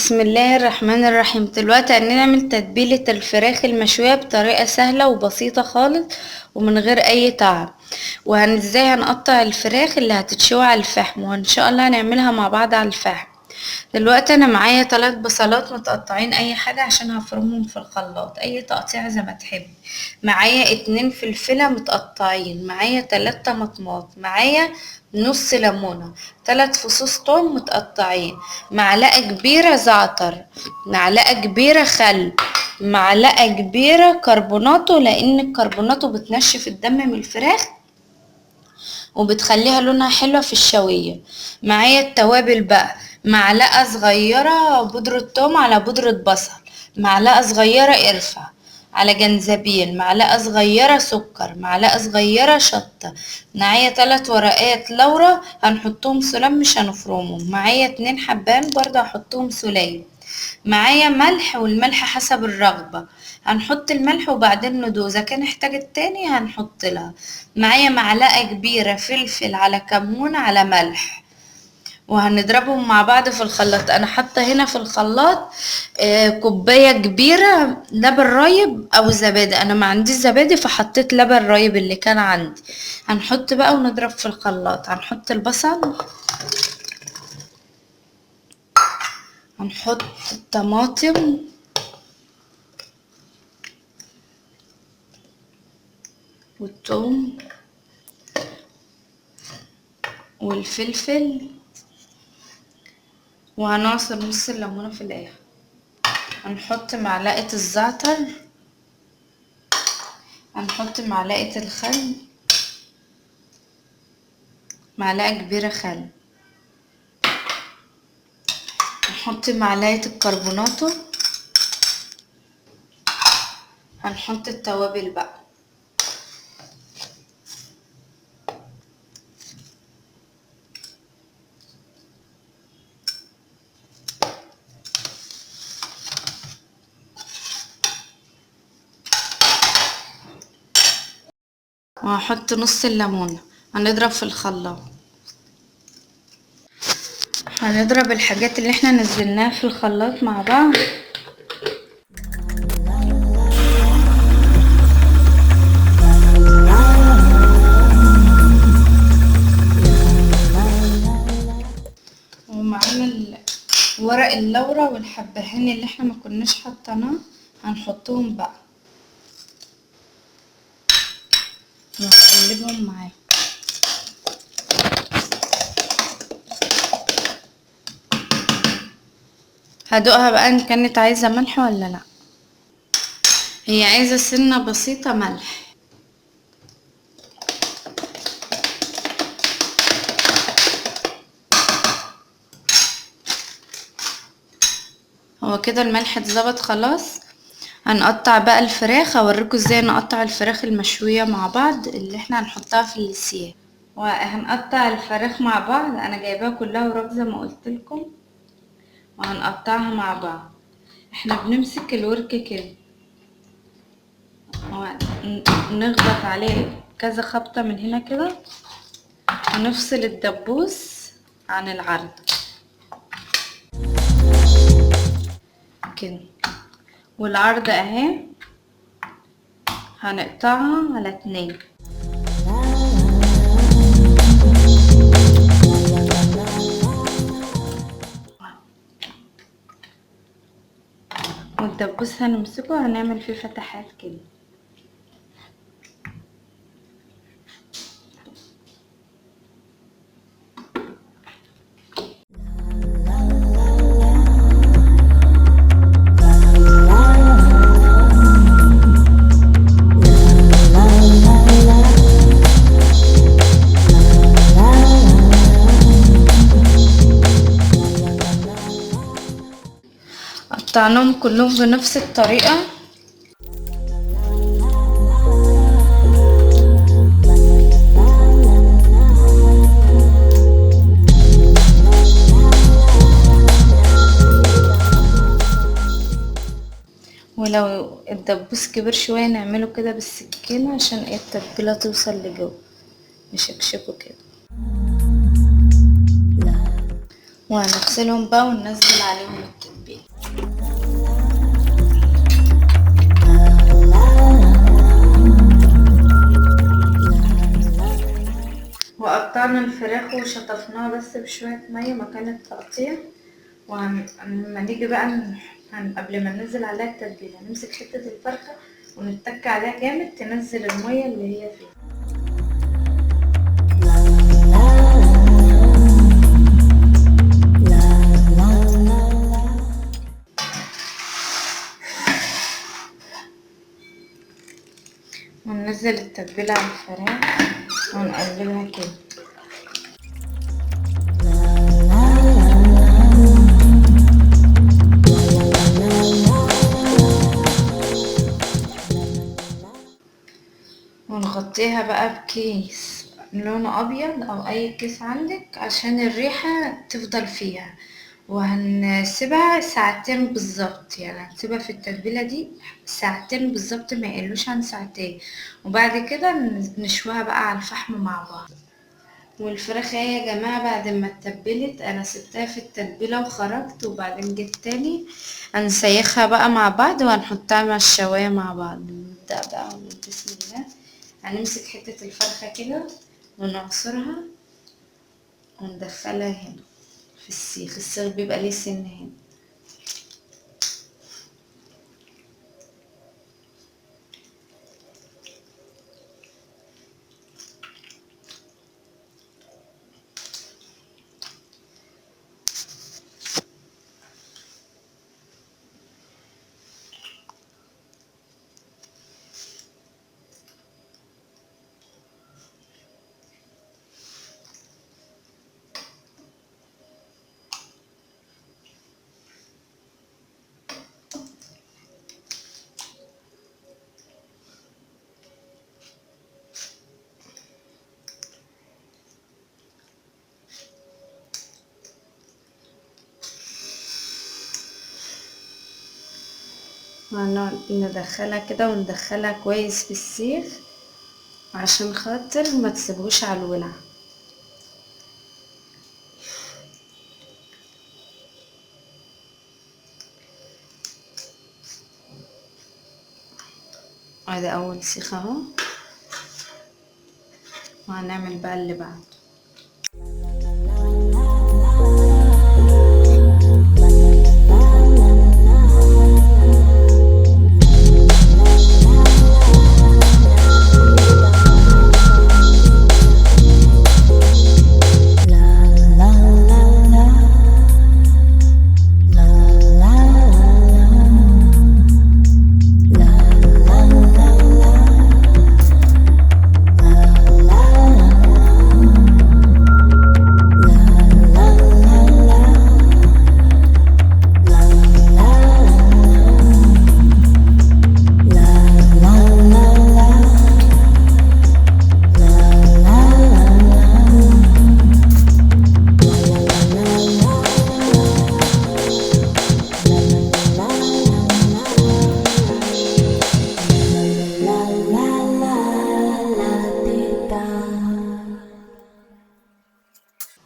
بسم الله الرحمن الرحيم. دلوقتي هنعمل تتبيلة الفراخ المشوية بطريقة سهلة وبسيطة خالص ومن غير اي تعب. ازاي هنقطع الفراخ اللي هتتشوي على الفحم، وان شاء الله هنعملها مع بعض على الفحم. دلوقتي انا معايا 3 بصلات متقطعين اي حاجة عشان هفرمهم في الخلاط، اي تقطيع زي ما تحب. معايا 2 فلفلة متقطعين، معايا 3 طماطمات، معايا نص ليمونة، 3 فصوص توم متقطعين، معلقة كبيرة زعتر، معلقة كبيرة خل، معلقة كبيرة كربوناتو، لان الكربوناتو بتنشف الدم من الفراخ وبتخليها لونها حلوة في الشوية. معايا التوابل بقى، معلقة صغيرة بودرة توم على بودرة بصل، معلقة صغيرة قرفة على جنزبيل، معلقة صغيرة سكر، معلقة صغيرة شطة. معايا 3 ورقات لورا هنحطهم سلام مش هنفرمهم، معايا 2 حبان برضه هحطهم سلام. معايا ملح، والملح حسب الرغبة، هنحط الملح وبعدين ندوق، اذا كان احتاجت تاني هنحط لها. معايا معلقة كبيرة فلفل على كمون على ملح، وهنضربهم مع بعض في الخلاط. انا حاطه هنا في الخلاط كوبايه كبيره لبن رايب او زبادي، انا ما عنديش زبادي فحطيت لبن رايب اللي كان عندي. هنحط بقى ونضرب في الخلاط. هنحط البصل، هنحط الطماطم والثوم والفلفل، وهنعصر نص الليمونة في الاخر. هنحط معلقة الزعتر، هنحط معلقة الخل، معلقة كبيرة خل، هنحط معلقة الكربوناتو، هنحط التوابل بقى. وهحط نص الليمونة. هنضرب في الخلاط، هنضرب الحاجات اللي احنا نزلناها في الخلاط مع بعض. ومعانا ورق اللورة والحبهان اللي احنا ما كناش حطيناه هنحطهم بقى ونقلبهم معاه. هدوقها بقى ان كانت عايزة ملح ولا لا. هي عايزة سنة بسيطة ملح. هو كده الملح اتظبط خلاص. هنقطع بقى الفراخ، اوريكم ازاي نقطع الفراخ المشوية مع بعض اللي احنا هنحطها في السياخ. وهنقطع الفراخ مع بعض، انا جايباها كلها وراك زي ما قلت لكم، وهنقطعها مع بعض. احنا بنمسك الورك كده ونخبط عليه كذا خبطة من هنا كده، ونفصل الدبوس عن العرض كده. والعرض اهي هنقطعها على 2. والدبوس هنمسكه هنعمل فيه فتحات كده. قطعناهم كلهم بنفس الطريقة. ولو الدبوس كبير شوية نعمله كده بالسكينة عشان التتبيلة توصل لجوه، نشكشكه كده. وهنغسلهم بقى وننزل عليهم التتبيلة. وقطعنا الفراخ وشطفناها بس بشوية مية مكان التقطيع. لما نيجي بقى قبل ما ننزل عليها التتبيلة نمسك حتة الفرخة ونتك عليها جامد تنزل المية اللي هي فيها. وننزل التتبيلة على الفراخ ونقلبها كده. ونغطيها بقى بكيس لونه ابيض او اي كيس عندك عشان الريحة تفضل فيها. وهنسيبها ساعتين بالظبط، يعني هنسيبها في التتبيلة دي ساعتين بالظبط، ما يقلوش عن ساعتين. وبعد كده نشويها بقى على الفحم مع بعض. والفراخ اهي يا جماعة بعد ما اتبلت انا سبتها في التتبيلة وخرجت، وبعدين جيت تاني هنسيخها بقى مع بعض وهنحطها مع الشواية مع بعض. نبدأ بقى ونقول بسم الله. هنمسك حتة الفرخة كده ونعصرها وندخلها هنا في السيخ. السيخ بيبقى ليه سن هنا. ندخلها كده وندخلها كويس في السيخ عشان خاطر ما تسيبوش على الولع. ادي اول سيخ اهو، وهنعمل بقى اللي بعده.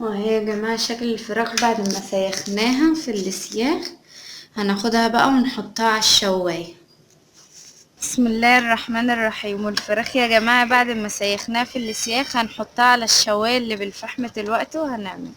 وهي يا جماعة شكل الفراخ بعد ما سيخناها في السياخ. هناخدها بقى ونحطها على الشواية. بسم الله الرحمن الرحيم. والفراخ يا جماعة بعد ما سيخناها في السياخ هنحطها على الشواية اللي بالفحم دلوقتي وهنعمل.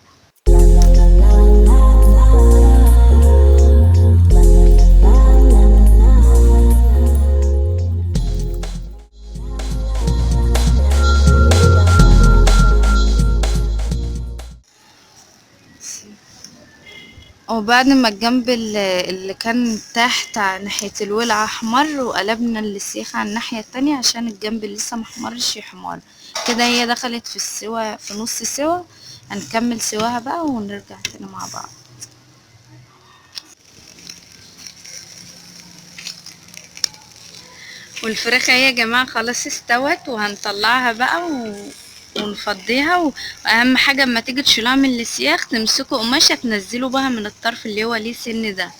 وبعد ما الجنب اللي كان تحت ناحية الولعة احمر، وقلبنا السيخ على الناحية التانية عشان الجنب اللي لسه محمرش يحمر كده. هي دخلت في السوا، في نص سوا. هنكمل سواها بقى ونرجع تاني مع بعض. والفراخ اهي يا جماعة خلاص استوت، وهنطلعها بقى ونفضيها. واهم حاجة اما تيجي تشيلوها من السياخ تمسكوا قماشة تنزلوا بها من الطرف اللي هو ليه سن ده.